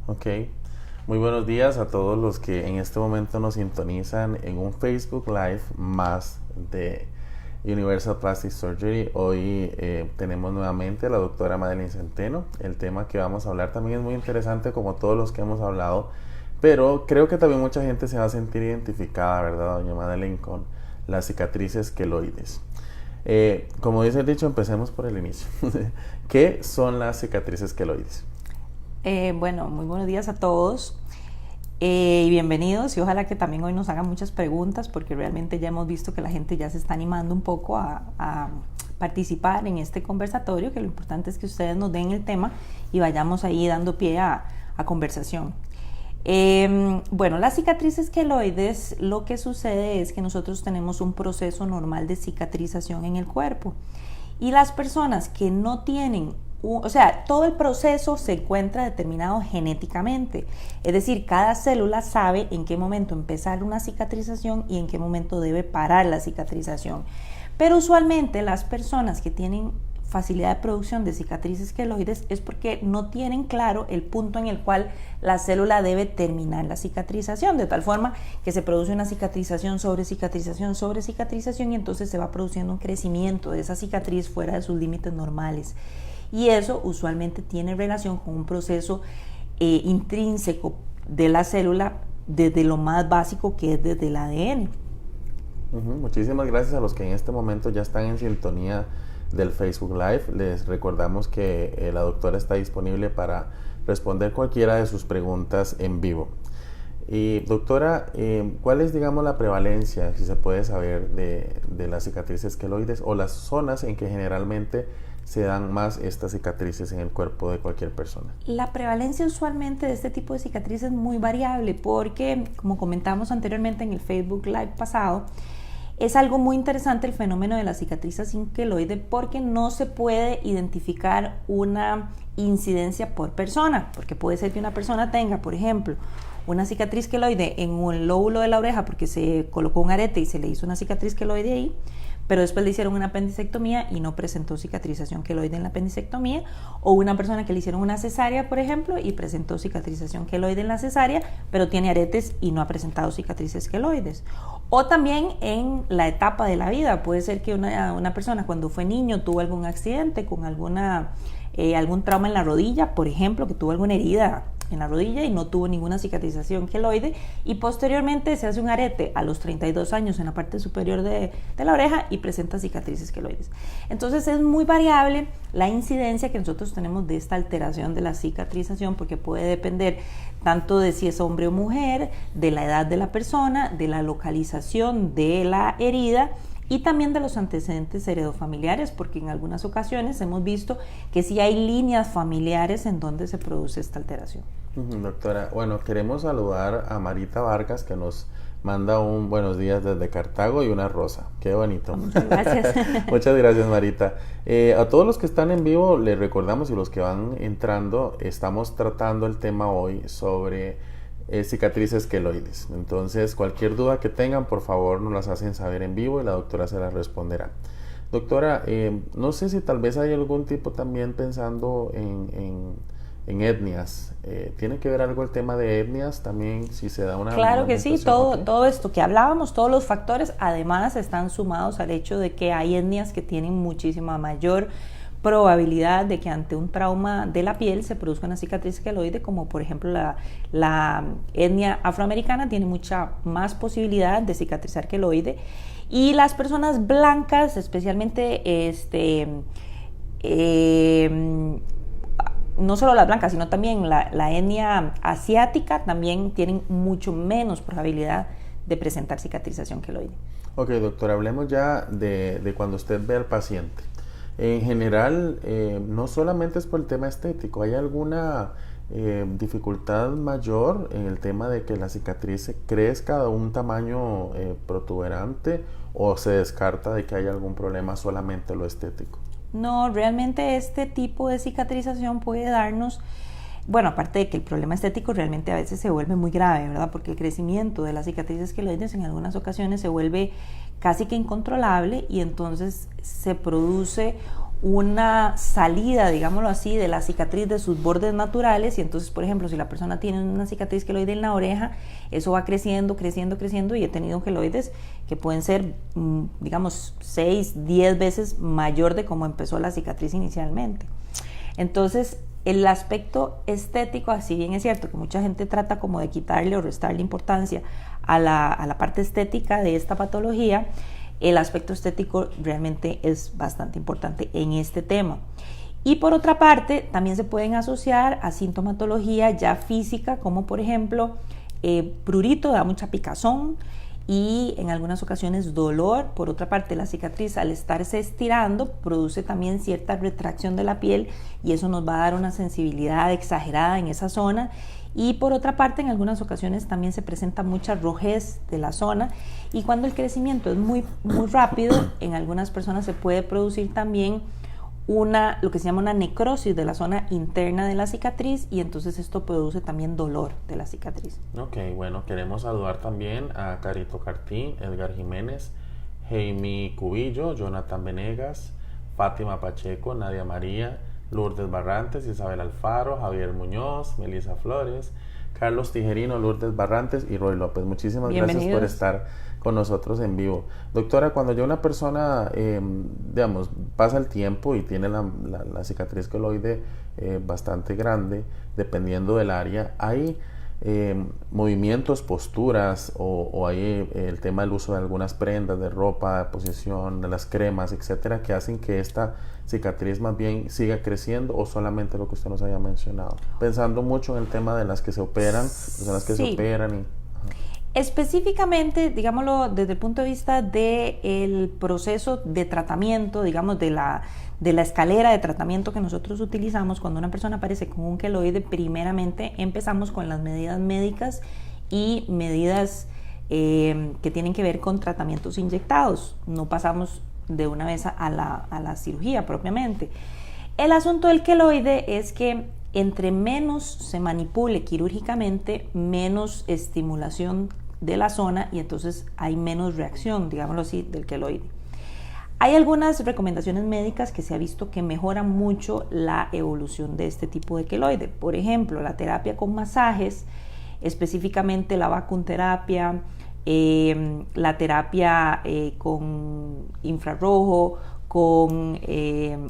Ok, muy buenos días a todos los que en este momento nos sintonizan en un Facebook Live más de Universal Plastic Surgery. Hoy tenemos nuevamente a la doctora Madeline Centeno. El tema que vamos a hablar también es muy interesante como todos los que hemos hablado, pero creo que también mucha gente se va a sentir identificada, ¿verdad, doña Madeline, con las cicatrices queloides? Como dice el dicho, empecemos por el inicio. ¿Qué son las cicatrices queloides? Bueno, muy buenos días a todos y bienvenidos, y ojalá que también hoy nos hagan muchas preguntas, porque realmente ya hemos visto que la gente ya se está animando un poco a participar en este conversatorio, que lo importante es que ustedes nos den el tema y vayamos ahí dando pie a conversación. Bueno, las cicatrices queloides, lo que sucede es que nosotros tenemos un proceso normal de cicatrización en el cuerpo, y las personas que no tienen, o sea, todo el proceso se encuentra determinado genéticamente, es decir, cada célula sabe en qué momento empezar una cicatrización y en qué momento debe parar la cicatrización. Pero usualmente las personas que tienen facilidad de producción de cicatrices queloides es porque no tienen claro el punto en el cual la célula debe terminar la cicatrización, de tal forma que se produce una cicatrización sobre cicatrización sobre cicatrización, y entonces se va produciendo un crecimiento de esa cicatriz fuera de sus límites normales. Y eso usualmente tiene relación con un proceso intrínseco de la célula, desde lo más básico, que es desde el ADN. Muchísimas gracias a los que en este momento ya están en sintonía del Facebook Live. Les recordamos que la doctora está disponible para responder cualquiera de sus preguntas en vivo. Y doctora, ¿cuál es, digamos, la prevalencia, si se puede saber, de las cicatrices queloides, o las zonas en que generalmente se dan más estas cicatrices en el cuerpo de cualquier persona? La prevalencia usualmente de este tipo de cicatrices es muy variable, porque, como comentamos anteriormente en el Facebook Live pasado, es algo muy interesante el fenómeno de la cicatriz queloide, porque no se puede identificar una incidencia por persona, porque puede ser que una persona tenga, por ejemplo, una cicatriz queloide en el lóbulo de la oreja porque se colocó un arete y se le hizo una cicatriz queloide ahí, pero después le hicieron una apendicectomía y no presentó cicatrización queloide en la apendicectomía, o una persona que le hicieron una cesárea, por ejemplo, y presentó cicatrización queloide en la cesárea, pero tiene aretes y no ha presentado cicatrices queloides. O también en la etapa de la vida, puede ser que una persona cuando fue niño tuvo algún accidente con algún trauma en la rodilla, por ejemplo, que tuvo alguna herida en la rodilla y no tuvo ninguna cicatrización queloide, y posteriormente se hace un arete a los 32 años en la parte superior de la oreja y presenta cicatrices queloides. Entonces es muy variable la incidencia que nosotros tenemos de esta alteración de la cicatrización, porque puede depender tanto de si es hombre o mujer, de la edad de la persona, de la localización de la herida, y también de los antecedentes heredofamiliares, porque en algunas ocasiones hemos visto que sí hay líneas familiares en donde se produce esta alteración. Doctora, bueno, queremos saludar a Marita Vargas, que nos manda un buenos días desde Cartago y una rosa. Qué bonito. Muchas gracias. Muchas gracias, Marita. A todos los que están en vivo les recordamos, y los que van entrando, estamos tratando el tema hoy sobre cicatrices queloides. Entonces, cualquier duda que tengan, por favor, nos las hacen saber en vivo y la doctora se las responderá. Doctora, no sé si tal vez hay algún tipo, también pensando en etnias. ¿Tiene que ver algo el tema de etnias también, si se da una Claro que sí, manifestación? todo esto que hablábamos, todos los factores, además están sumados al hecho de que hay etnias que tienen muchísima mayor probabilidad de que ante un trauma de la piel se produzca una cicatriz queloide, como por ejemplo la etnia afroamericana tiene mucha más posibilidad de cicatrizar queloide, y las personas blancas, especialmente no solo las blancas, sino también la etnia asiática, también tienen mucho menos probabilidad de presentar cicatrización queloide. Ok, doctora, hablemos ya de cuando usted ve al paciente. En general, no solamente es por el tema estético, ¿hay alguna dificultad mayor en el tema de que la cicatriz crezca a un tamaño protuberante, o se descarta de que haya algún problema solamente lo estético? No, realmente este tipo de cicatrización puede darnos, bueno, aparte de que el problema estético realmente a veces se vuelve muy grave, ¿verdad? Porque el crecimiento de las cicatrices queloides en algunas ocasiones se vuelve casi que incontrolable, y entonces se produce una salida, digámoslo así, de la cicatriz de sus bordes naturales. Y entonces, por ejemplo, si la persona tiene una cicatriz queloide en la oreja, eso va creciendo, creciendo, creciendo, y he tenido queloides que pueden ser, digamos, 6, 10 veces mayor de como empezó la cicatriz inicialmente. Entonces, el aspecto estético, así bien es cierto que mucha gente trata como de quitarle o restarle importancia a la parte estética de esta patología, el aspecto estético realmente es bastante importante en este tema. Y por otra parte, también se pueden asociar a sintomatología ya física, como por ejemplo, prurito, da mucha picazón, y en algunas ocasiones dolor. Por otra parte, la cicatriz, al estarse estirando, produce también cierta retracción de la piel, y eso nos va a dar una sensibilidad exagerada en esa zona. Y por otra parte, en algunas ocasiones también se presenta mucha rojez de la zona, y cuando el crecimiento es muy rápido, en algunas personas se puede producir también lo que se llama una necrosis de la zona interna de la cicatriz, y entonces esto produce también dolor de la cicatriz. Ok, bueno, queremos saludar también a Carito Cartín, Edgar Jiménez, Jaime Cubillo, Jonathan Venegas, Fátima Pacheco, Nadia María, Lourdes Barrantes, Isabel Alfaro, Javier Muñoz, Melissa Flores, Carlos Tijerino, Lourdes Barrantes y Roy López. Muchísimas gracias por estar con nosotros en vivo. Doctora, cuando ya una persona, digamos, pasa el tiempo y tiene la cicatriz queloide bastante grande, dependiendo del área, ¿hay movimientos, posturas o hay el tema del uso de algunas prendas de ropa, de posición, de las cremas, etcétera, que hacen que esta cicatriz más bien siga creciendo, o solamente lo que usted nos haya mencionado? Pensando mucho en el tema de las que se operan, personas que se operan y... Específicamente, digámoslo, desde el punto de vista del proceso de tratamiento, digamos, de la escalera de tratamiento que nosotros utilizamos, cuando una persona aparece con un queloide, primeramente empezamos con las medidas médicas y medidas que tienen que ver con tratamientos inyectados. No pasamos de una vez a la cirugía propiamente. El asunto del queloide es que entre menos se manipule quirúrgicamente, menos estimulación de la zona, y entonces hay menos reacción, digámoslo así, del queloide. Hay algunas recomendaciones médicas que se ha visto que mejoran mucho la evolución de este tipo de queloide. Por ejemplo, la terapia con masajes, específicamente la vacunterapia, la terapia con infrarrojo, con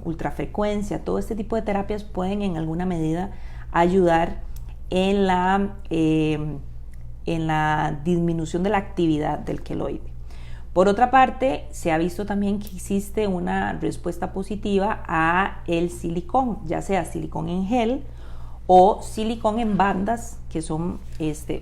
ultrafrecuencia. Todo este tipo de terapias pueden en alguna medida ayudar en la disminución de la actividad del queloide. Por otra parte, se ha visto también que existe una respuesta positiva a el silicón, ya sea silicón en gel o silicón en bandas, que son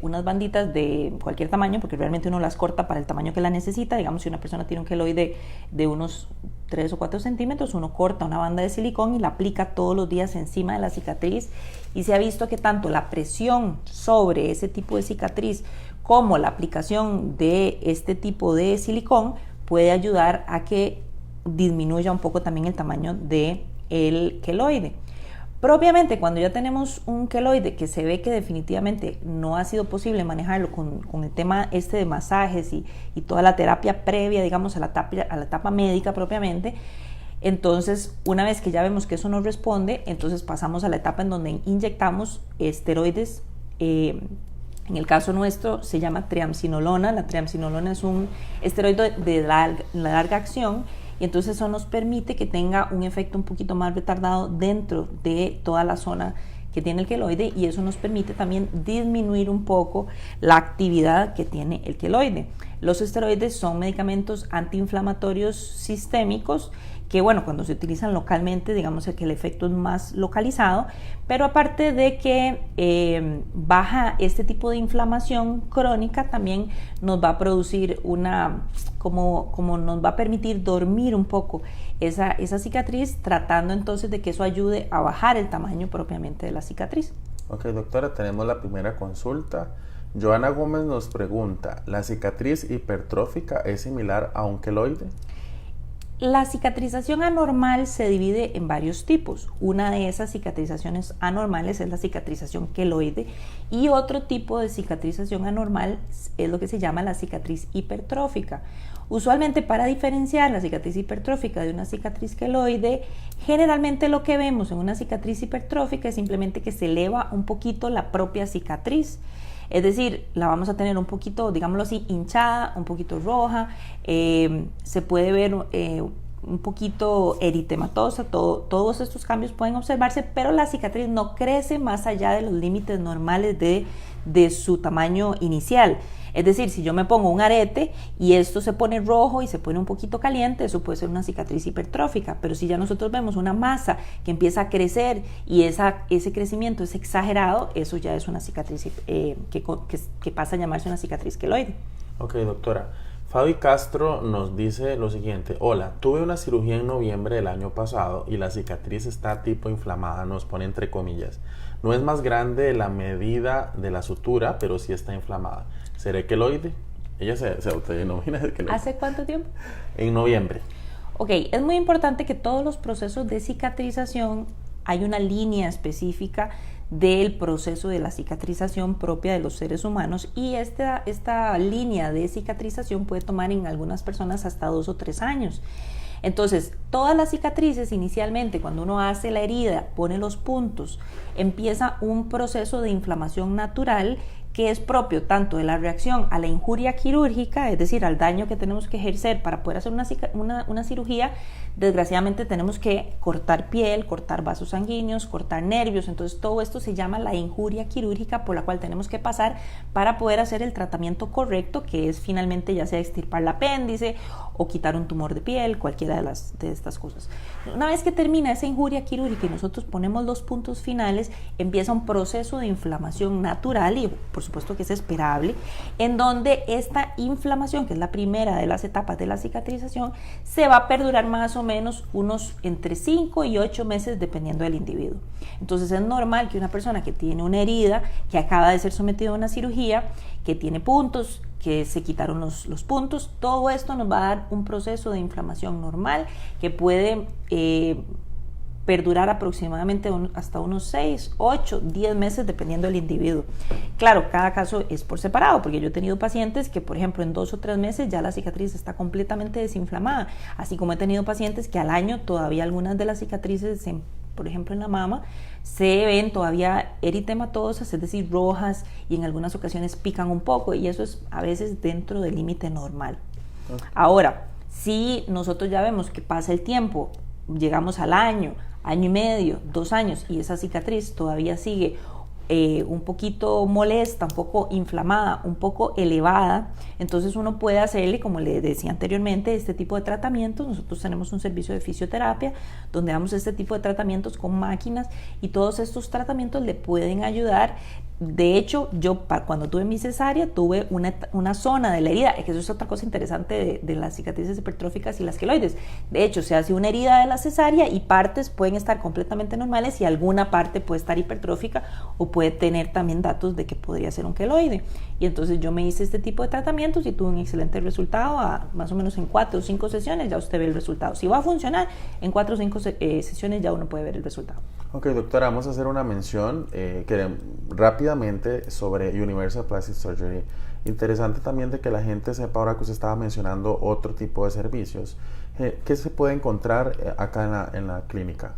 unas banditas de cualquier tamaño, porque realmente uno las corta para el tamaño que la necesita. Digamos, si una persona tiene un queloide de unos 3 o 4 centímetros, uno corta una banda de silicón y la aplica todos los días encima de la cicatriz, y se ha visto que tanto la presión sobre ese tipo de cicatriz como la aplicación de este tipo de silicón puede ayudar a que disminuya un poco también el tamaño del queloide. Propiamente, cuando ya tenemos un queloide que se ve que definitivamente no ha sido posible manejarlo con el tema de masajes y toda la terapia previa, digamos, a la etapa médica propiamente, entonces una vez que ya vemos que eso no responde, entonces pasamos a la etapa en donde inyectamos esteroides. En el caso nuestro se llama triamcinolona. La triamcinolona es un esteroide de larga acción, y entonces eso nos permite que tenga un efecto un poquito más retardado dentro de toda la zona que tiene el queloide, y eso nos permite también disminuir un poco la actividad que tiene el queloide. Los esteroides son medicamentos antiinflamatorios sistémicos que, bueno, cuando se utilizan localmente, digamos que el efecto es más localizado, pero aparte de que baja este tipo de inflamación crónica, también nos va a producir como nos va a permitir dormir un poco esa cicatriz, tratando entonces de que eso ayude a bajar el tamaño propiamente de la cicatriz. Ok, doctora, tenemos la primera consulta. Joana Gómez nos pregunta, ¿la cicatriz hipertrófica es similar a un queloide? La cicatrización anormal se divide en varios tipos. Una de esas cicatrizaciones anormales es la cicatrización queloide y otro tipo de cicatrización anormal es lo que se llama la cicatriz hipertrófica. Usualmente, para diferenciar la cicatriz hipertrófica de una cicatriz queloide, generalmente lo que vemos en una cicatriz hipertrófica es simplemente que se eleva un poquito la propia cicatriz. Es decir, la vamos a tener un poquito, digámoslo así, hinchada, un poquito roja, se puede ver un poquito eritematosa, todos estos cambios pueden observarse, pero la cicatriz no crece más allá de los límites normales de su tamaño inicial. Es decir, si yo me pongo un arete y esto se pone rojo y se pone un poquito caliente, eso puede ser una cicatriz hipertrófica, pero si ya nosotros vemos una masa que empieza a crecer y ese crecimiento es exagerado, eso ya es una cicatriz que pasa a llamarse una cicatriz queloide. Ok, doctora. Fabi Castro nos dice lo siguiente: hola, tuve una cirugía en noviembre del año pasado y la cicatriz está tipo inflamada, nos pone entre comillas. No es más grande de la medida de la sutura, pero sí está inflamada. ¿Seré queloide? Ella se autodenomina queloide. ¿Hace cuánto tiempo? En noviembre. Ok, es muy importante que todos los procesos de cicatrización hay una línea específica del proceso de la cicatrización propia de los seres humanos y esta línea de cicatrización puede tomar en algunas personas hasta 2 o 3 años. Entonces, todas las cicatrices inicialmente, cuando uno hace la herida, pone los puntos, empieza un proceso de inflamación natural que es propio tanto de la reacción a la injuria quirúrgica, es decir, al daño que tenemos que ejercer para poder hacer una cirugía. Desgraciadamente tenemos que cortar piel, cortar vasos sanguíneos, cortar nervios, entonces todo esto se llama la injuria quirúrgica por la cual tenemos que pasar para poder hacer el tratamiento correcto, que es finalmente ya sea extirpar el apéndice o quitar un tumor de piel, cualquiera de estas cosas. Una vez que termina esa injuria quirúrgica y nosotros ponemos los puntos finales, empieza un proceso de inflamación natural y por supuesto que es esperable, en donde esta inflamación, que es la primera de las etapas de la cicatrización, se va a perdurar más o menos unos entre 5 y 8 meses dependiendo del individuo. Entonces es normal que una persona que tiene una herida, que acaba de ser sometida a una cirugía, que tiene puntos, que se quitaron los puntos, todo esto nos va a dar un proceso de inflamación normal que puede perdurar aproximadamente hasta unos 6, 8, 10 meses dependiendo del individuo. Claro, cada caso es por separado, porque yo he tenido pacientes que, por ejemplo, en 2 o 3 meses ya la cicatriz está completamente desinflamada, así como he tenido pacientes que al año todavía algunas de las cicatrices, por ejemplo en la mama, se ven todavía eritematosas, es decir, rojas, y en algunas ocasiones pican un poco, y eso es a veces dentro del límite normal. Okay. Ahora, si nosotros ya vemos que pasa el tiempo, llegamos al año y medio, 2 años, y esa cicatriz todavía sigue un poquito molesta, un poco inflamada, un poco elevada, entonces uno puede hacerle, como le decía anteriormente, este tipo de tratamientos. Nosotros tenemos un servicio de fisioterapia donde damos este tipo de tratamientos con máquinas y todos estos tratamientos le pueden ayudar. De hecho, yo cuando tuve mi cesárea tuve una zona de la herida, que eso es otra cosa interesante de las cicatrices hipertróficas y las queloides. De hecho, se hace una herida de la cesárea y partes pueden estar completamente normales y alguna parte puede estar hipertrófica o puede tener también datos de que podría ser un queloide. Y entonces yo me hice este tipo de tratamientos y tuve un excelente resultado. Más o menos en 4 o 5 sesiones ya usted ve el resultado. Si va a funcionar, en 4 o 5 sesiones ya uno puede ver el resultado. Ok, doctora, vamos a hacer una mención rápidamente sobre Universal Plastic Surgery. Interesante también de que la gente sepa, ahora que usted estaba mencionando otro tipo de servicios, ¿qué se puede encontrar acá en la clínica?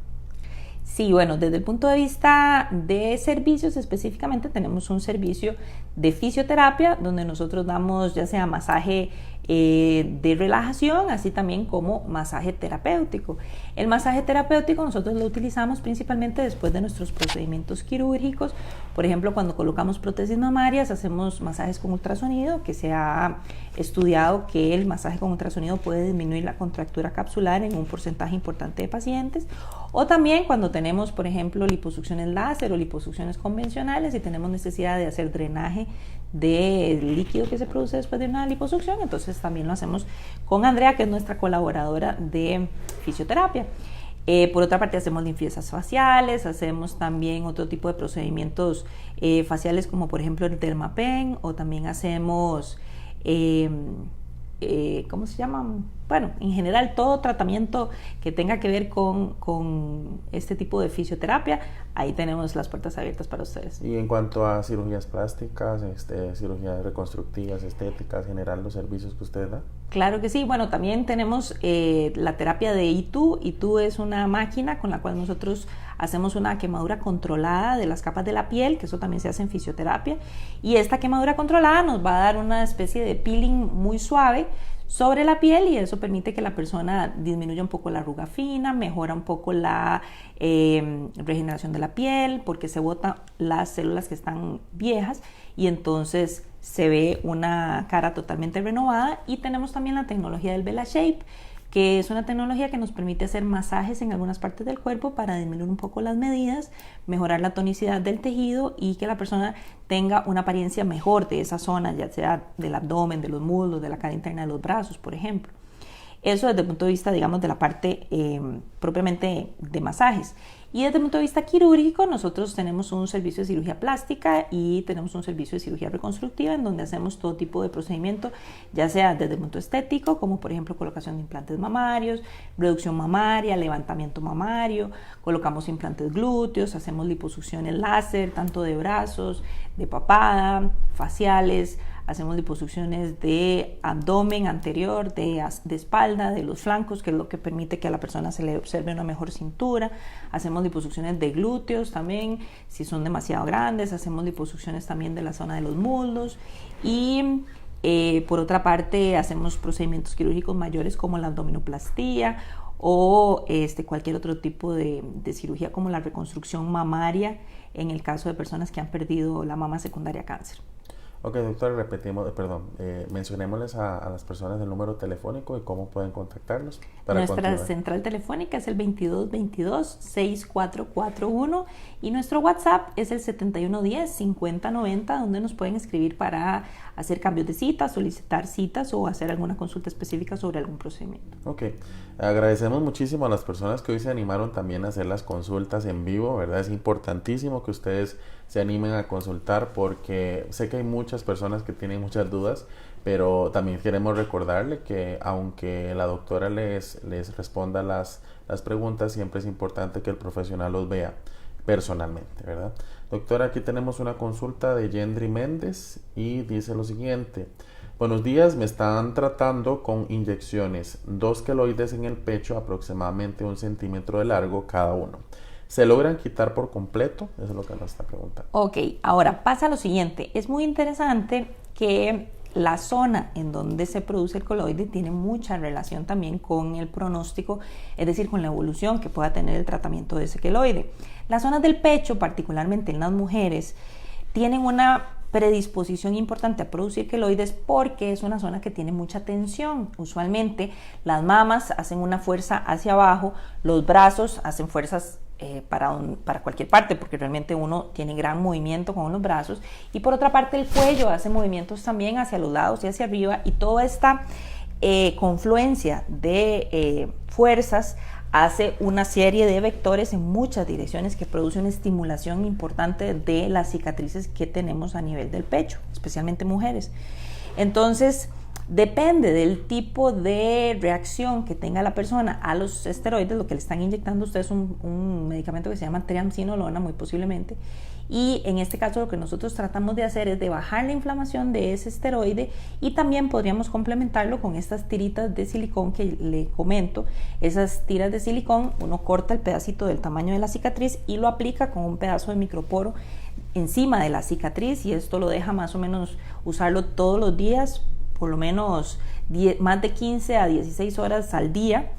Sí, bueno, desde el punto de vista de servicios específicamente tenemos un servicio de fisioterapia donde nosotros damos ya sea masaje de relajación, así también como masaje terapéutico. El masaje terapéutico nosotros lo utilizamos principalmente después de nuestros procedimientos quirúrgicos. Por ejemplo, cuando colocamos prótesis mamarias hacemos masajes con ultrasonido, que se ha estudiado que el masaje con ultrasonido puede disminuir la contractura capsular en un porcentaje importante de pacientes. O también cuando tenemos, por ejemplo, liposucciones láser o liposucciones convencionales y tenemos necesidad de hacer drenaje del líquido que se produce después de una liposucción, entonces también lo hacemos con Andrea, que es nuestra colaboradora de fisioterapia. Por otra parte, hacemos limpiezas faciales, hacemos también otro tipo de procedimientos faciales como por ejemplo el dermapen, o también hacemos ¿cómo se llama? Bueno, en general todo tratamiento que tenga que ver con este tipo de fisioterapia, ahí tenemos las puertas abiertas para ustedes. Y en cuanto a cirugías plásticas, cirugías reconstructivas, estéticas, en general, los servicios que usted da. Claro que sí, bueno, también tenemos la terapia de ITU. ITU es una máquina con la cual nosotros hacemos una quemadura controlada de las capas de la piel, que eso también se hace en fisioterapia, y esta quemadura controlada nos va a dar una especie de peeling muy suave sobre la piel, y eso permite que la persona disminuya un poco la arruga fina, mejora un poco la regeneración de la piel, porque se botan las células que están viejas y entonces se ve una cara totalmente renovada. Y tenemos también la tecnología del VelaShape, que es una tecnología que nos permite hacer masajes en algunas partes del cuerpo para disminuir un poco las medidas, mejorar la tonicidad del tejido y que la persona tenga una apariencia mejor de esa zona, ya sea del abdomen, de los muslos, de la cara interna de los brazos, por ejemplo. Eso desde el punto de vista, digamos, de la parte propiamente de masajes. Y desde el punto de vista quirúrgico, nosotros tenemos un servicio de cirugía plástica y tenemos un servicio de cirugía reconstructiva en donde hacemos todo tipo de procedimiento, ya sea desde el punto estético, como por ejemplo colocación de implantes mamarios, reducción mamaria, levantamiento mamario, colocamos implantes glúteos, hacemos liposucciones láser, tanto de brazos, de papada, faciales, hacemos liposucciones de abdomen anterior, de espalda, de los flancos, que es lo que permite que a la persona se le observe una mejor cintura. Hacemos liposucciones de glúteos también, si son demasiado grandes. Hacemos liposucciones también de la zona de los muslos. Y por otra parte, hacemos procedimientos quirúrgicos mayores como la abdominoplastía o cualquier otro tipo de cirugía como la reconstrucción mamaria en el caso de personas que han perdido la mama secundaria a cáncer. Ok, doctor, mencionémosles a las personas el número telefónico y cómo pueden contactarlos. Nuestra central telefónica es el 2222-6441 y nuestro WhatsApp es el 7110-5090, donde nos pueden escribir para hacer cambios de citas, solicitar citas o hacer alguna consulta específica sobre algún procedimiento. Ok, agradecemos muchísimo a las personas que hoy se animaron también a hacer las consultas en vivo, ¿verdad? Es importantísimo que ustedes se animen a consultar porque sé que hay muchas personas que tienen muchas dudas, pero también queremos recordarle que aunque la doctora les responda las preguntas, siempre es importante que el profesional los vea personalmente, ¿verdad? Doctora, aquí tenemos una consulta de Yendri Méndez y dice lo siguiente: buenos días, me están tratando con inyecciones, 2 queloides en el pecho, aproximadamente 1 centímetro de largo cada uno. ¿Se logran quitar por completo? Eso es lo que nos está preguntando. Ok, ahora pasa lo siguiente. Es muy interesante que la zona en donde se produce el queloide tiene mucha relación también con el pronóstico, es decir, con la evolución que pueda tener el tratamiento de ese queloide. Las zonas del pecho, particularmente en las mujeres, tienen una predisposición importante a producir queloides porque es una zona que tiene mucha tensión. Usualmente las mamas hacen una fuerza hacia abajo, los brazos hacen fuerzas para cualquier parte, porque realmente uno tiene gran movimiento con los brazos, y por otra parte el cuello hace movimientos también hacia los lados y hacia arriba, y toda esta confluencia de fuerzas hace una serie de vectores en muchas direcciones que produce una estimulación importante de las cicatrices que tenemos a nivel del pecho, especialmente mujeres. Entonces, depende del tipo de reacción que tenga la persona a los esteroides. Lo que le están inyectando a usted es un medicamento que se llama triamcinolona, muy posiblemente. Y en este caso lo que nosotros tratamos de hacer es de bajar la inflamación de ese esteroide, y también podríamos complementarlo con estas tiritas de silicón que le comento. Esas tiras de silicón, uno corta el pedacito del tamaño de la cicatriz y lo aplica con un pedazo de microporo encima de la cicatriz, y esto lo deja más o menos usarlo todos los días, por lo menos más de 15 a 16 horas al día,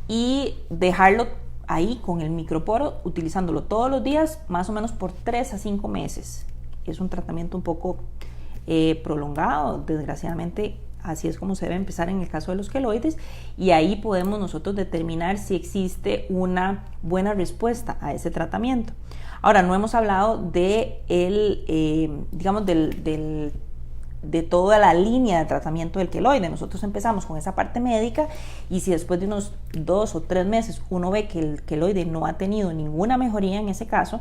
y dejarlo ahí con el microporo, utilizándolo todos los días, más o menos por 3 a 5 meses. Es un tratamiento un poco prolongado, desgraciadamente. Así es como se debe empezar en el caso de los queloides, y ahí podemos nosotros determinar si existe una buena respuesta a ese tratamiento. Ahora, no hemos hablado de de toda la línea de tratamiento del queloide. Nosotros empezamos con esa parte médica, y si después de unos 2 o 3 meses uno ve que el queloide no ha tenido ninguna mejoría en ese caso,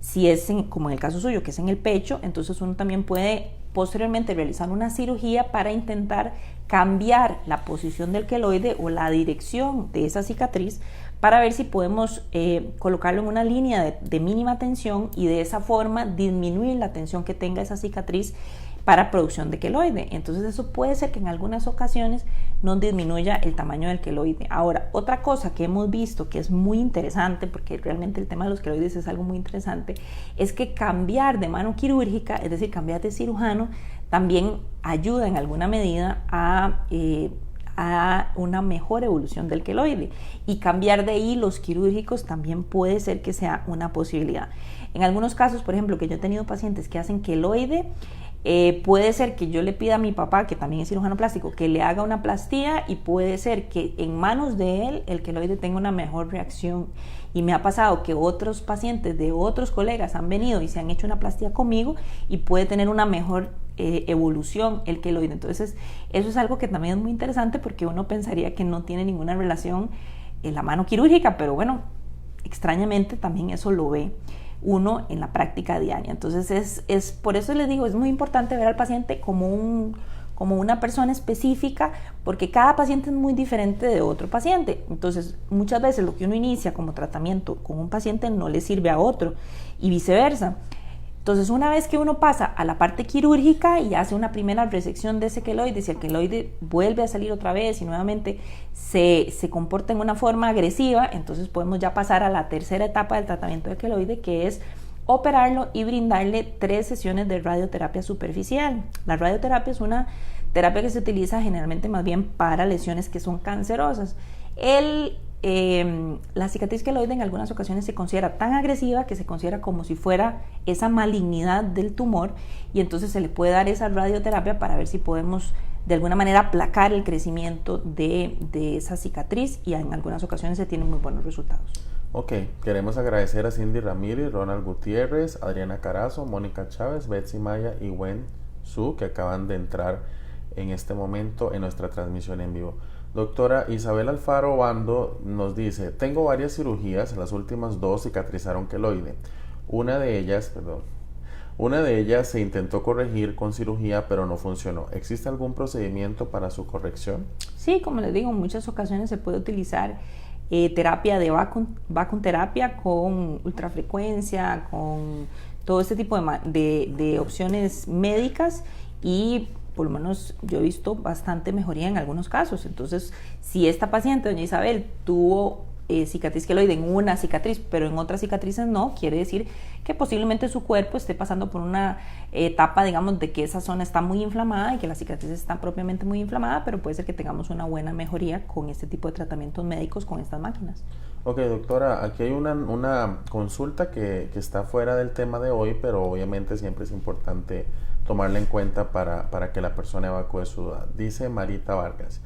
Si es como en el caso suyo, que es en el pecho, entonces uno también puede posteriormente realizar una cirugía para intentar cambiar la posición del queloide o la dirección de esa cicatriz para ver si podemos colocarlo en una línea de mínima tensión y de esa forma disminuir la tensión que tenga esa cicatriz para producción de queloide. Entonces eso puede ser que en algunas ocasiones no disminuya el tamaño del queloide. Ahora, otra cosa que hemos visto que es muy interesante, porque realmente el tema de los queloides es algo muy interesante, es que cambiar de mano quirúrgica, es decir, cambiar de cirujano, también ayuda en alguna medida a una mejor evolución del queloide, y cambiar de hilos quirúrgicos también puede ser que sea una posibilidad. En algunos casos, por ejemplo, que yo he tenido pacientes que hacen queloide, puede ser que yo le pida a mi papá, que también es cirujano plástico, que le haga una plastía, y puede ser que en manos de él el queloide tenga una mejor reacción. Y me ha pasado que otros pacientes de otros colegas han venido y se han hecho una plastía conmigo y puede tener una mejor evolución el queloide. Entonces eso es algo que también es muy interesante, porque uno pensaría que no tiene ninguna relación en la mano quirúrgica, pero bueno, extrañamente también eso lo ve uno en la práctica diaria. Entonces es por eso les digo, es muy importante ver al paciente como una persona específica, porque cada paciente es muy diferente de otro paciente. Entonces muchas veces lo que uno inicia como tratamiento con un paciente no le sirve a otro, y viceversa. Entonces una vez que uno pasa a la parte quirúrgica y hace una primera resección de ese queloide, si el queloide vuelve a salir otra vez y nuevamente se comporta en una forma agresiva, entonces podemos ya pasar a la tercera etapa del tratamiento del queloide, que es operarlo y brindarle 3 sesiones de radioterapia superficial. La radioterapia es una terapia que se utiliza generalmente más bien para lesiones que son cancerosas. La cicatriz queloide en algunas ocasiones se considera tan agresiva que se considera como si fuera esa malignidad del tumor, y entonces se le puede dar esa radioterapia para ver si podemos de alguna manera aplacar el crecimiento de esa cicatriz, y en algunas ocasiones se tienen muy buenos resultados. Ok, queremos agradecer a Cindy Ramírez, Ronald Gutiérrez, Adriana Carazo, Mónica Chávez, Betsy Maya y Wen Su, que acaban de entrar en este momento en nuestra transmisión en vivo. Doctora Isabel Alfaro Bando nos dice: tengo varias cirugías, las últimas 2 cicatrizaron queloide. Una de ellas se intentó corregir con cirugía, pero no funcionó. ¿Existe algún procedimiento para su corrección? Sí, como les digo, en muchas ocasiones se puede utilizar terapia de vacuumterapia con ultrafrecuencia, con todo este tipo de opciones médicas, y por lo menos yo he visto bastante mejoría en algunos casos. Entonces, si esta paciente, doña Isabel, tuvo cicatriz queloide en una cicatriz, pero en otras cicatrices no, quiere decir que posiblemente su cuerpo esté pasando por una etapa, digamos, de que esa zona está muy inflamada y que la cicatriz está propiamente muy inflamada, pero puede ser que tengamos una buena mejoría con este tipo de tratamientos médicos con estas máquinas. Ok, doctora, aquí hay una consulta que está fuera del tema de hoy, pero obviamente siempre es importante tomarla en cuenta para que la persona evacúe su duda. Dice Marita Vargas: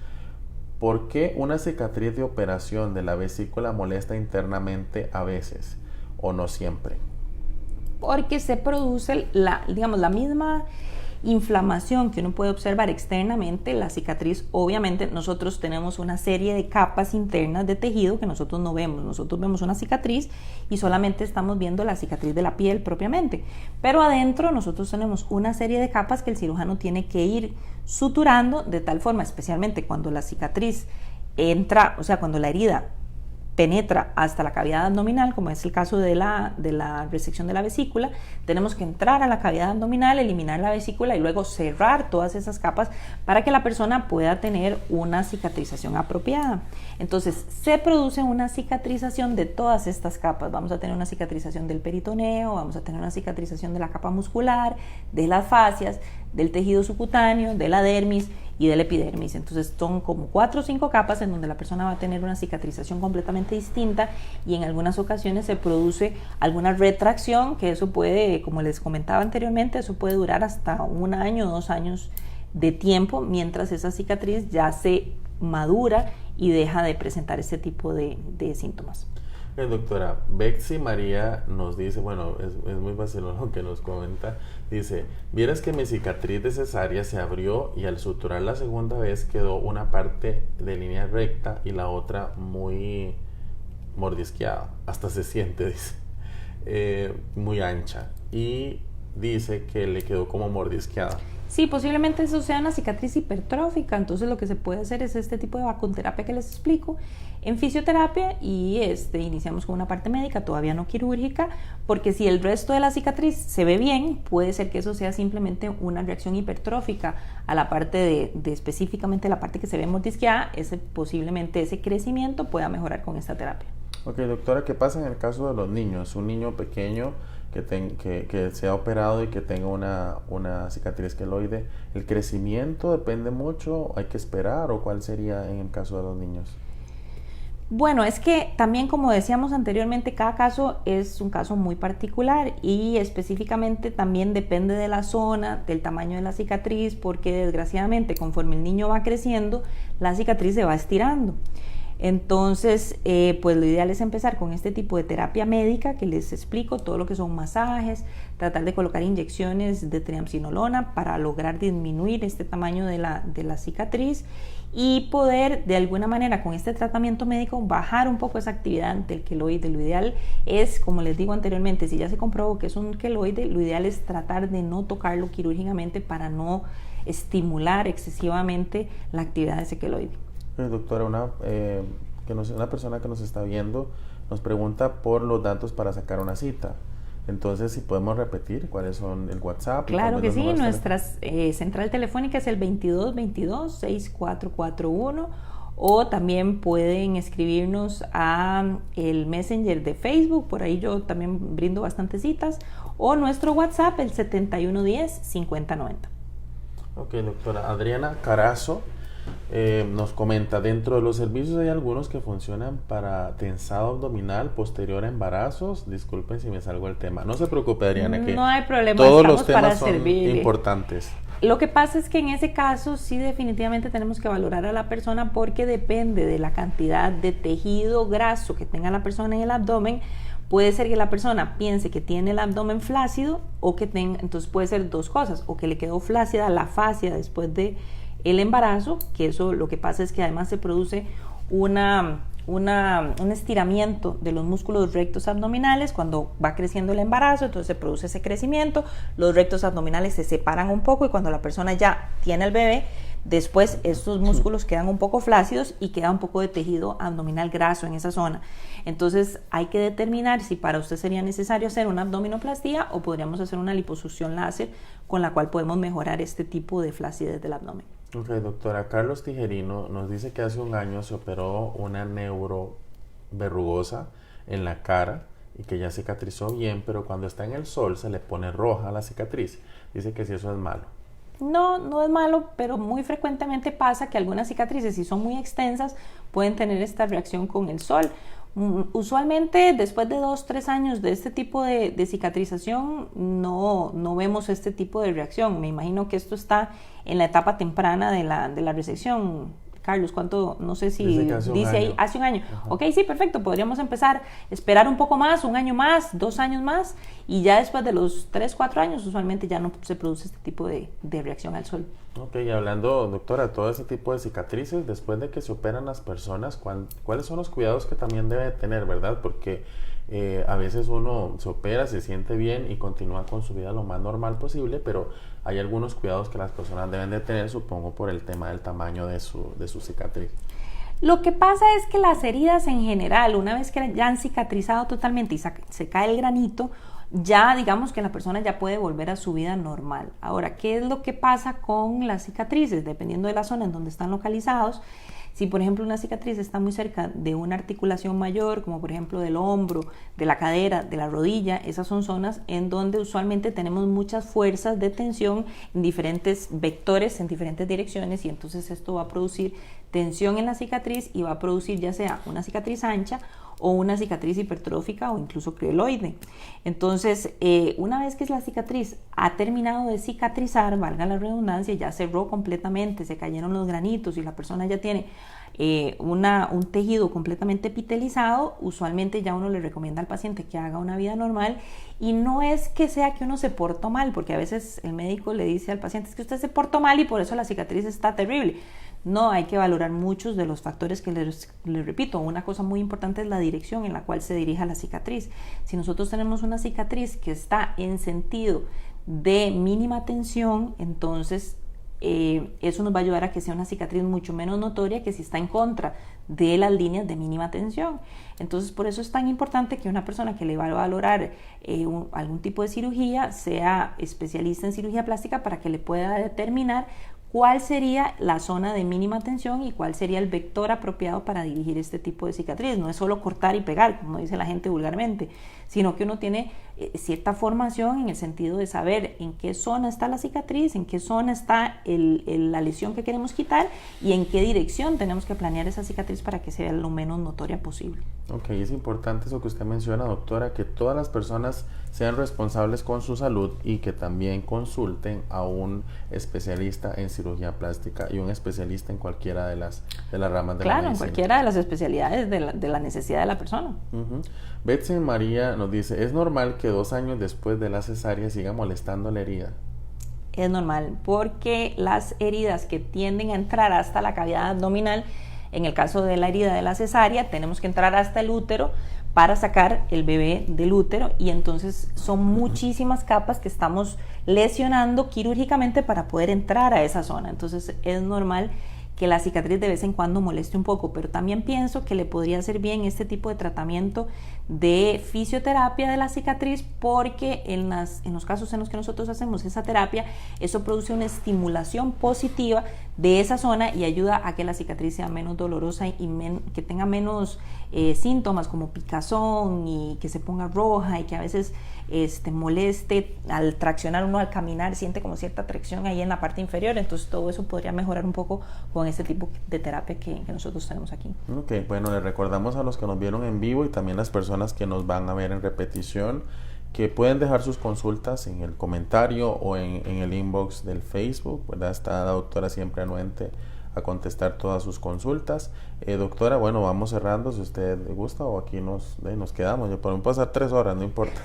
¿por qué una cicatriz de operación de la vesícula molesta internamente a veces o no siempre? Porque se produce la misma inflamación que uno puede observar externamente. La cicatriz, obviamente nosotros tenemos una serie de capas internas de tejido que nosotros no vemos. Nosotros vemos una cicatriz y solamente estamos viendo la cicatriz de la piel propiamente, pero adentro nosotros tenemos una serie de capas que el cirujano tiene que ir suturando de tal forma, especialmente cuando la cicatriz entra, o sea, cuando la herida penetra hasta la cavidad abdominal, como es el caso de la resección de la vesícula. Tenemos que entrar a la cavidad abdominal, eliminar la vesícula y luego cerrar todas esas capas para que la persona pueda tener una cicatrización apropiada. Entonces se produce una cicatrización de todas estas capas. Vamos a tener una cicatrización del peritoneo, vamos a tener una cicatrización de la capa muscular, de las fascias, del tejido subcutáneo, de la dermis y de la epidermis. Entonces son como 4 o 5 capas en donde la persona va a tener una cicatrización completamente distinta, y en algunas ocasiones se produce alguna retracción, que eso puede, como les comentaba anteriormente, eso puede durar hasta 1 año, 2 años de tiempo, mientras esa cicatriz ya se madura y deja de presentar este tipo de síntomas. Doctora, Betsy María nos dice, bueno, es muy vacilón lo que nos comenta. Dice: vieras que mi cicatriz de cesárea se abrió y al suturar la segunda vez quedó una parte de línea recta y la otra muy mordisqueada, hasta se siente, dice. muy ancha y dice que le quedó como mordisqueada. Sí, posiblemente eso sea una cicatriz hipertrófica, entonces lo que se puede hacer es este tipo de vacuonterapia que les explico en fisioterapia y iniciamos con una parte médica, todavía no quirúrgica, porque si el resto de la cicatriz se ve bien, puede ser que eso sea simplemente una reacción hipertrófica a la parte de específicamente la parte que se ve mordisqueada, posiblemente ese crecimiento pueda mejorar con esta terapia. Ok, doctora, ¿qué pasa en el caso de los niños? Un niño pequeño que sea operado y que tenga una cicatriz queloide, ¿el crecimiento depende mucho? ¿Hay que esperar? ¿O cuál sería en el caso de los niños? Bueno, es que también, como decíamos anteriormente, cada caso es un caso muy particular y específicamente también depende de la zona, del tamaño de la cicatriz, porque desgraciadamente conforme el niño va creciendo, la cicatriz se va estirando. Entonces, pues lo ideal es empezar con este tipo de terapia médica que les explico, todo lo que son masajes, tratar de colocar inyecciones de triamcinolona para lograr disminuir este tamaño de la cicatriz y poder de alguna manera con este tratamiento médico bajar un poco esa actividad del queloide. Lo ideal es, como les digo anteriormente, si ya se comprobó que es un queloide, lo ideal es tratar de no tocarlo quirúrgicamente para no estimular excesivamente la actividad de ese queloide. Doctora, una persona que nos está viendo nos pregunta por los datos para sacar una cita. Entonces, si podemos repetir cuáles son el WhatsApp. Claro que sí, nuestra central telefónica es el 2222-6441 o también pueden escribirnos a el Messenger de Facebook, por ahí yo también brindo bastantes citas, o nuestro WhatsApp, el 7110-5090. Ok, doctora. Adriana Carazo nos comenta, dentro de los servicios hay algunos que funcionan para tensado abdominal posterior a embarazos. Disculpen si me salgo del tema. No se preocupe, Adriana, que no hay problema, todos los temas son importantes. Lo que pasa es que en ese caso sí definitivamente tenemos que valorar a la persona porque depende de la cantidad de tejido graso que tenga la persona en el abdomen. Puede ser que la persona piense que tiene el abdomen flácido o que tenga, entonces puede ser dos cosas, o que le quedó flácida la fascia después de el embarazo, que eso lo que pasa es que además se produce un estiramiento de los músculos rectos abdominales cuando va creciendo el embarazo, entonces se produce ese crecimiento, los rectos abdominales se separan un poco y cuando la persona ya tiene el bebé, después estos músculos quedan un poco flácidos y queda un poco de tejido abdominal graso en esa zona. Entonces hay que determinar si para usted sería necesario hacer una abdominoplastía o podríamos hacer una liposucción láser con la cual podemos mejorar este tipo de flacidez del abdomen. Ok, doctora. Carlos Tijerino nos dice que hace un año se operó una neuroverrugosa en la cara y que ya cicatrizó bien, pero cuando está en el sol se le pone roja la cicatriz. Dice que si eso es malo. No, no es malo, pero muy frecuentemente pasa que algunas cicatrices, si son muy extensas, pueden tener esta reacción con el sol. Usualmente después de 2-3 años de este tipo de cicatrización no vemos este tipo de reacción. Me imagino que esto está en la etapa temprana de la resección. Carlos, ¿cuánto? No sé si dice ahí, hace un año. Ajá. Ok, sí, perfecto, podríamos empezar, esperar un poco más, un año más, 2 años más, y ya después de los 3-4 años usualmente ya no se produce este tipo de reacción al sol. Ok, y hablando, doctora, todo ese tipo de cicatrices, después de que se operan las personas, ¿cuáles son los cuidados que también debe tener, verdad? Porque a veces uno se opera, se siente bien y continúa con su vida lo más normal posible, pero hay algunos cuidados que las personas deben de tener, supongo, por el tema del tamaño de su cicatriz. Lo que pasa es que las heridas en general, una vez que ya han cicatrizado totalmente y se cae el granito, ya digamos que la persona ya puede volver a su vida normal. Ahora, ¿qué es lo que pasa con las cicatrices? Dependiendo de la zona en donde están localizados, si por ejemplo una cicatriz está muy cerca de una articulación mayor, como por ejemplo del hombro, de la cadera, de la rodilla, esas son zonas en donde usualmente tenemos muchas fuerzas de tensión en diferentes vectores, en diferentes direcciones, y entonces esto va a producir tensión en la cicatriz y va a producir ya sea una cicatriz ancha o una cicatriz hipertrófica o incluso queloide. Entonces, una vez que la cicatriz ha terminado de cicatrizar, valga la redundancia, ya cerró completamente, se cayeron los granitos y la persona ya tiene un tejido completamente epitelizado, usualmente ya uno le recomienda al paciente que haga una vida normal, y no es que sea que uno se portó mal, porque a veces el médico le dice al paciente es que usted se portó mal y por eso la cicatriz está terrible. No, hay que valorar muchos de los factores que les repito. Una cosa muy importante es la dirección en la cual se dirija la cicatriz. Si nosotros tenemos una cicatriz que está en sentido de mínima tensión, entonces eso nos va a ayudar a que sea una cicatriz mucho menos notoria que si está en contra de las líneas de mínima tensión. Entonces, por eso es tan importante que una persona que le va a valorar algún tipo de cirugía sea especialista en cirugía plástica para que le pueda determinar cuál sería la zona de mínima tensión y cuál sería el vector apropiado para dirigir este tipo de cicatriz. No es solo cortar y pegar, como dice la gente vulgarmente, sino que uno tiene cierta formación en el sentido de saber en qué zona está la cicatriz, en qué zona está la lesión que queremos quitar y en qué dirección tenemos que planear esa cicatriz para que sea lo menos notoria posible. Ok, es importante eso que usted menciona, doctora, que todas las personas sean responsables con su salud y que también consulten a un especialista en cirugía plástica y un especialista en cualquiera de las ramas de la medicina. Claro, en cualquiera de las especialidades de la necesidad de la persona. Betsy María nos dice, ¿es normal que 2 años después de la cesárea siga molestando la herida? Es normal, porque las heridas que tienden a entrar hasta la cavidad abdominal, en el caso de la herida de la cesárea, tenemos que entrar hasta el útero para sacar el bebé del útero, y entonces son muchísimas capas que estamos lesionando quirúrgicamente para poder entrar a esa zona. Entonces es normal que la cicatriz de vez en cuando moleste un poco, pero también pienso que le podría hacer bien este tipo de tratamiento de fisioterapia de la cicatriz, porque en los casos en los que nosotros hacemos esa terapia, eso produce una estimulación positiva de esa zona y ayuda a que la cicatriz sea menos dolorosa y que tenga menos síntomas como picazón y que se ponga roja y que a veces moleste al traccionar uno, al caminar siente como cierta tracción ahí en la parte inferior. Entonces todo eso podría mejorar un poco con este tipo de terapia que nosotros tenemos aquí. Ok, bueno, les recordamos a los que nos vieron en vivo y también las personas que nos van a ver en repetición que pueden dejar sus consultas en el comentario o en el inbox del Facebook, ¿verdad? Está la doctora siempre anuente a contestar todas sus consultas. Doctora, bueno, vamos cerrando si usted le gusta, o aquí nos quedamos. Yo podemos pasar 3 horas, no importa.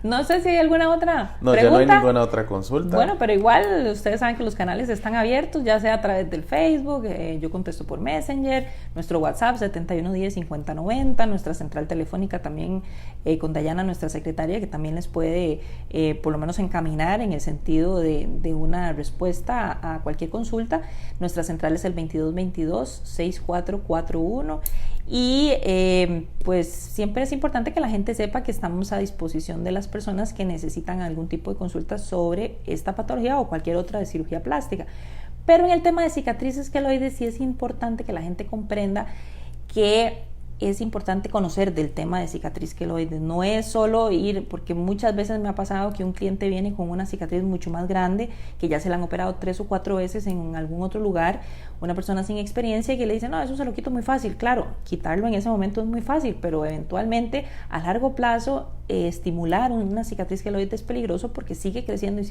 No sé si hay alguna otra no, pregunta. Ya no hay ninguna otra consulta. Bueno, pero igual ustedes saben que los canales están abiertos, ya sea a través del Facebook, yo contesto por Messenger, nuestro WhatsApp 7110-5090, nuestra central telefónica también con Dayana, nuestra secretaria, que también les puede por lo menos encaminar en el sentido de una respuesta a cualquier consulta. Nuestra central es el 2222-6441 y pues siempre es importante que la gente sepa que estamos a disposición de las personas que necesitan algún tipo de consulta sobre esta patología o cualquier otra de cirugía plástica. Pero en el tema de cicatrices queloides sí es importante que la gente comprenda que es importante conocer del tema de cicatriz queloide. No es solo ir, porque muchas veces me ha pasado que un cliente viene con una cicatriz mucho más grande, que ya se la han operado 3 o 4 veces en algún otro lugar, una persona sin experiencia, y que le dice, no, eso se lo quito muy fácil. Claro, quitarlo en ese momento es muy fácil, pero eventualmente a largo plazo estimular una cicatriz queloide es peligroso, porque sigue creciendo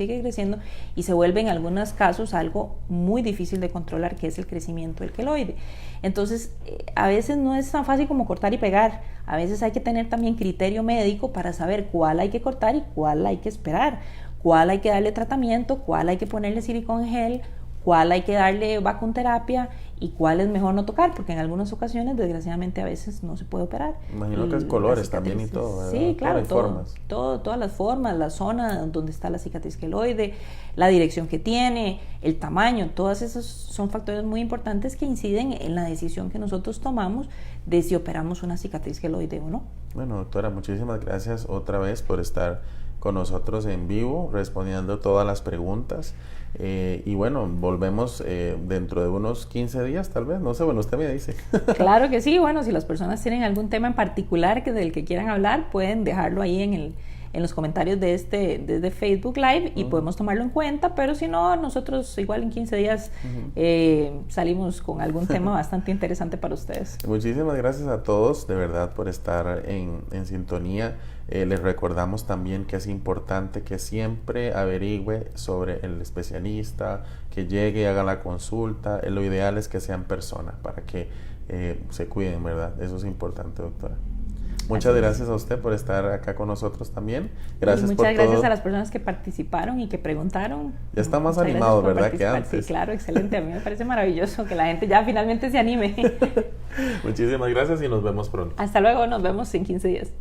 y se vuelve en algunos casos algo muy difícil de controlar, que es el crecimiento del queloide. Entonces a veces no es tan fácil como cortar y pegar. A veces hay que tener también criterio médico para saber cuál hay que cortar y cuál hay que esperar, cuál hay que darle tratamiento, cuál hay que ponerle silicón gel, cuál hay que darle vacunterapia y cuál es mejor no tocar, porque en algunas ocasiones desgraciadamente a veces no se puede operar. Imagino que es colores también y todo, ¿verdad? Sí, claro, todas las formas, la zona donde está la cicatriz queloide, la dirección que tiene, el tamaño, todos esos son factores muy importantes que inciden en la decisión que nosotros tomamos de si operamos una cicatriz queloide o no. Bueno, doctora, muchísimas gracias otra vez por estar con nosotros en vivo, respondiendo todas las preguntas. Y bueno, volvemos dentro de unos 15 días tal vez, no sé, bueno, usted me dice. Claro que sí, bueno, si las personas tienen algún tema en particular del que quieran hablar, pueden dejarlo ahí en los comentarios de Facebook Live y podemos tomarlo en cuenta, pero si no, nosotros igual en 15 días salimos con algún tema bastante interesante para ustedes. Muchísimas gracias a todos, de verdad, por estar en sintonía. Les recordamos también que es importante que siempre averigüe sobre el especialista, que llegue y haga la consulta. Lo ideal es que sean personas para que se cuiden, ¿verdad? Eso es importante, doctora. Muchas gracias a usted por estar acá con nosotros también. Gracias y por muchas gracias todo. a las personas que participaron y que preguntaron. Ya está más Muchas animado, gracias por ¿verdad? Que participar. antes. Sí, claro, excelente. A mí me parece maravilloso que la gente ya finalmente se anime. Muchísimas gracias y nos vemos pronto. Hasta luego, nos vemos en 15 días.